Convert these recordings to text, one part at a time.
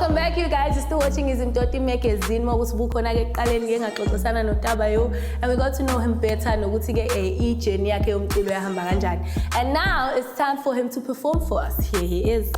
Welcome back, you guys. You're still watching Izintoti Magazine. And we got to know him better and journey. And now it's time for him to perform for us. Here he is.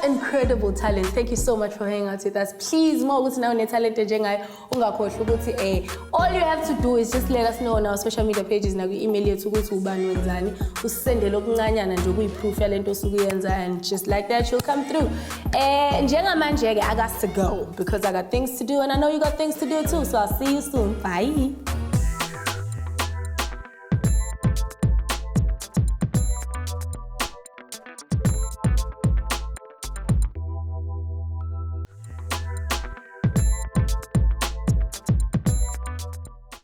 incredible talent. Thank you so much for hanging out with us. Please, more ukuthi nawe talent njengayo ungakhohlwa ukuthi all you have to do is just let us know on our social media pages na ku-email yethu ukuthi ubani wenzani. Usisendele okuncanyana nje kuyi-proof yalento osukuyenza, and just like that she'll come through. Njengamanje I got to go because I got things to do and I know you got things to do too. So I'll see you soon. Bye.